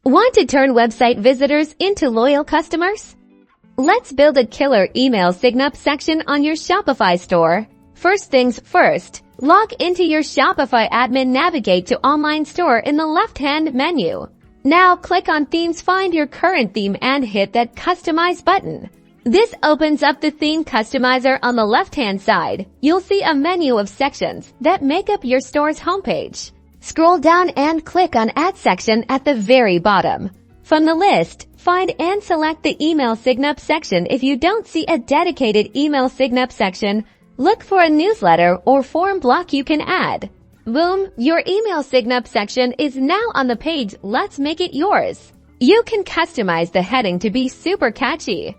Want to turn website visitors into loyal customers? Let's build a killer email Signup section on your Shopify store. First things first, log into your Shopify Admin. Navigate to Online Store in the left-hand menu. Now click on Themes, find your current theme and hit that Customize button. This opens up the Theme Customizer on the left-hand side. You'll see a menu of sections that make up your store's homepage. Scroll down and click on Add section at the very bottom. From the list, find and select the Email Signup section. If you don't see a dedicated Email Signup section, look for a newsletter or form block you can add. Boom! Your Email Signup section is now on the page. Let's make it yours. You can customize the heading to be super catchy.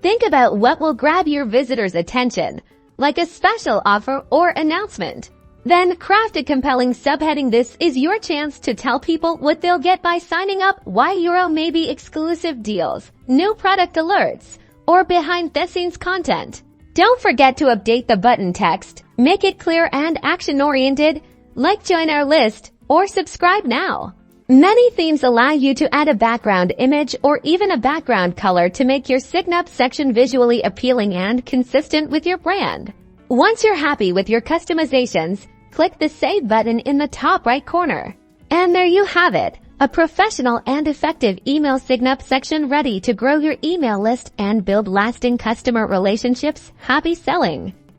Think about what will grab your visitors' attention, like a special offer or announcement. Then craft a compelling subheading. This is your chance to tell people what they'll get by signing up. Why Euro, maybe exclusive deals, new product alerts, or behind-the-scenes content. Don't forget to update the button text. Make it clear and action-oriented, like join our list or subscribe now. Many themes allow you to add a background image or even a background color to make your Signup section visually appealing and consistent with your brand. Once you're happy with your customizations, click the Save button in the top right corner. And there you have it, a professional and effective email Signup section ready to grow your email list and build lasting customer relationships. Happy selling!